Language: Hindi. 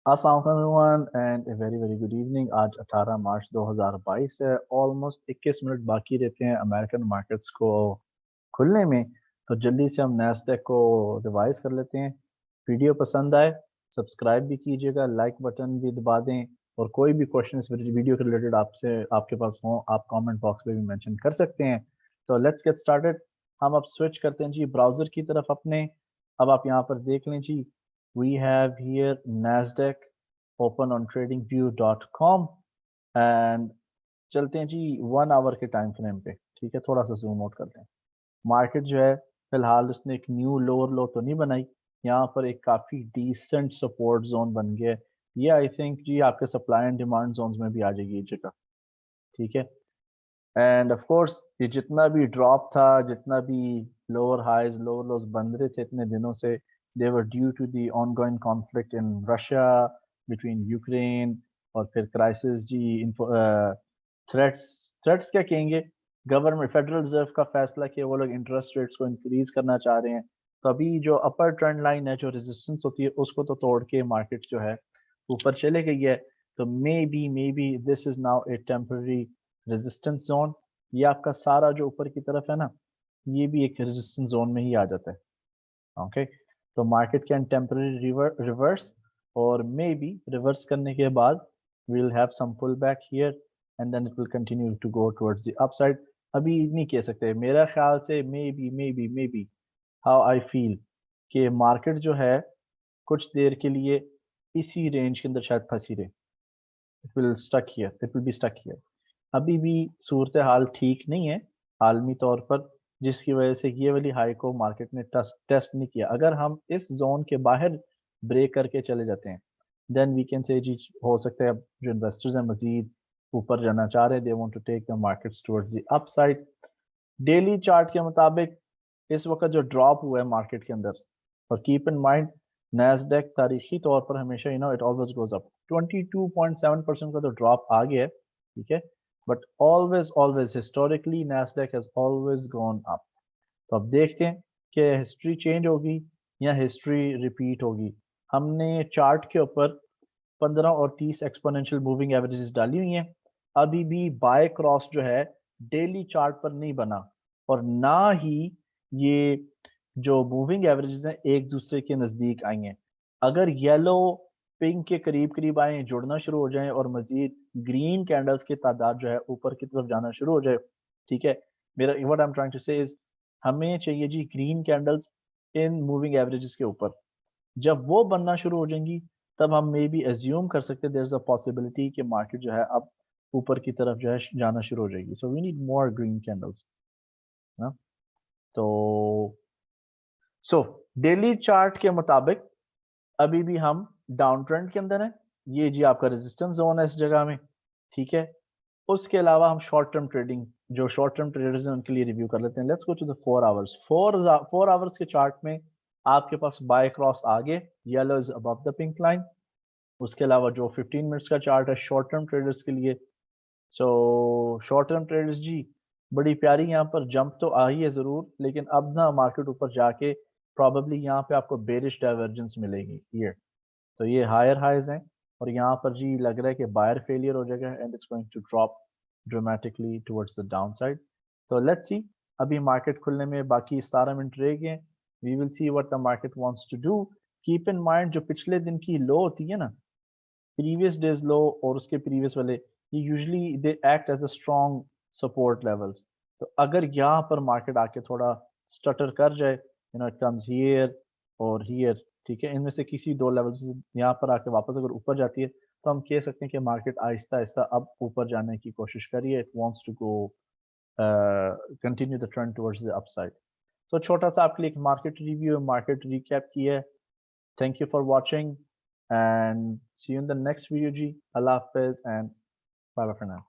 अस्सलाम वालेकुम and a very very good evening. आज 18 मार्च 2022 है। ऑलमोस्ट 21 मिनट बाकी रहते हैं अमेरिकन मार्केट्स को खुलने में, तो जल्दी से हम नैस्डैक को रिवाइज कर लेते हैं। वीडियो पसंद आए सब्सक्राइब भी कीजिएगा, लाइक बटन भी दबा दें, और कोई भी क्वेश्चन इस वीडियो के रिलेटेड आपसे आपके पास हो आप कमेंट बॉक्स में भी मेंशन कर सकते हैं। तो लेट्स गेट स्टार्टेड। हम अब स्विच करते हैं जी ब्राउज़र की तरफ अपने। अब आप यहाँ पर देख लें जी, we have here NASDAQ open on tradingview.com and चलते हैं जी 1 आवर के टाइम फ्रेम पे। ठीक है, थोड़ा सा जूम आउट करते हैं। मार्केट जो है फिलहाल उसने एक न्यू लोअर लो तो नहीं बनाई, यहाँ पर एक काफ़ी डिसेंट सपोर्ट जोन बन गया है। ये आई थिंक जी आपके सप्लाई एंड डिमांड जोन्स में भी आ जाएगी ये जगह। ठीक है, एंड ऑफ कोर्स ये जितना भी ड्रॉप था, जितना भी लोअर हाइज लोअर लोज बन रहे थे इतने दिनों से, they were due to the ongoing conflict in Russia between Ukraine, और फिर क्राइसिस जी, थ्रेट्स थ्रेट्स क्या कहेंगे, गवर्नमेंट फेडरल रिजर्व का फैसला कि वो लोग इंटरेस्ट रेट्स को इंक्रीज करना चाह रहे हैं। तो अभी जो अपर ट्रेंड लाइन है, जो रेजिस्टेंस होती है, उसको तो तोड़ के मार्केट जो है ऊपर चले गई है। तो may be this is now A temporary resistance zone. ये आपका सारा जो ऊपर की तरफ है ना, ये भी एक रेजिस्टेंस जोन में ही आ जाता है। ओके, तो मार्केट कैन टेम्पररी रिवर्स, और मे बी रिवर्स करने के बाद we'll have some pullback here and then it will continue to go towards the upside। अभी नहीं कह सकते, मेरा ख्याल से may be how I feel कि मार्केट जो है कुछ देर के लिए इसी रेंज के अंदर शायद फंसी रहे। It will be stuck here. अभी भी सूरत हाल ठीक नहीं है आलमी तौर पर, जिसकी वजह से ये वाली हाई को मार्केट ने टेस्ट नहीं किया। अगर हम इस जोन के बाहर ब्रेक करके चले जाते हैं, देन वी कैन से जी हो सकता है अब जो इन्वेस्टर्स हैं मजीद ऊपर जाना चाह रहे हैं, they want to take the markets towards the upside. Daily chart के मुताबिक इस वक्त जो ड्रॉप हुआ है मार्केट के अंदर, और कीप इन माइंड नैस्डैक तारीखी तौर पर हमेशा इट ऑलवेज गोज अप। 22.7% का तो ड्रॉप आ गया है, ठीक है, but always historically Nasdaq has always gone up. तो अब देखते हैं कि हिस्ट्री चेंज होगी या हिस्ट्री रिपीट होगी। हमने चार्ट के ऊपर 15 और 30 एक्सपोनेंशियल मूविंग एवरेजेस डाली हुई हैं। अभी भी बाय क्रॉस जो है डेली चार्ट पर नहीं बना, और ना ही ये जो मूविंग एवरेजेस हैं एक दूसरे के नज़दीक आई हैं। अगर येलो पिंक के करीब करीब आए, जुड़ना शुरू हो जाएं, और मजीद ग्रीन कैंडल्स की तादाद जो है ऊपर की तरफ जाना शुरू हो जाए, ठीक है, मेरा what I am trying to say is हमें चाहिए जी green candles in moving averages के ऊपर। जब वो बनना शुरू हो जाएंगी तब हम मे बी एज्यूम कर सकते हैं देयर इज अ पॉसिबिलिटी कि मार्केट जो है अब ऊपर की तरफ जो है जाना शुरू हो जाएगी। So we need more green candles ना। तो सो डेली चार्ट के मुताबिक अभी भी हम डाउन ट्रेंड के अंदर हैं। ये जी आपका रेजिस्टेंस जोन है इस जगह में, ठीक है। उसके अलावा हम शॉर्ट टर्म ट्रेडिंग, जो शॉर्ट टर्म ट्रेडर्स हैं उनके लिए रिव्यू कर लेते हैं। Let's go to the 4 hours. Four hours के चार्ट में आपके पास बाय क्रॉस आगे, yellow is above the pink line. उसके अलावा जो 15 मिनट्स का चार्ट है शॉर्ट टर्म ट्रेडर्स के लिए, सो शॉर्ट टर्म ट्रेडर्स जी बड़ी प्यारी यहाँ पर जंप तो आई है ज़रूर, लेकिन अब ना मार्केट ऊपर जाके प्रॉबेबली यहाँ पे आपको बेरिश डाइवर्जेंस मिलेगी ये। तो ये हायर हाइज हैं, और यहाँ पर जी लग रहा है कि बायर फेलियर हो जाएगा and it's going to drop dramatically towards the downside. तो लेट्स सी, अभी मार्केट खुलने में बाकी 17 मिनट रह गए। We will see what the market wants to do. Keep in mind जो पिछले दिन की लो होती है ना, प्रीवियस डेज लो और उसके प्रीवियस वाले, ये usually they act as a strong support levels. तो अगर यहाँ पर मार्केट आके थोड़ा स्टटर कर जाए, इट कम्स हियर और हियर, ठीक है, इनमें से किसी दो लेवल से यहाँ पर आके वापस अगर ऊपर जाती है, तो हम कह सकते हैं कि मार्केट आहिस्ता आहिस्ता अब ऊपर जाने की कोशिश कर रही है। It wants to go continue the trend towards the upside. तो छोटा सा आपके लिए एक मार्केट रिव्यू, मार्केट रिकैप की है। Thank you for watching and see you in the next video. Ji. Allah Hafiz and bye bye for now.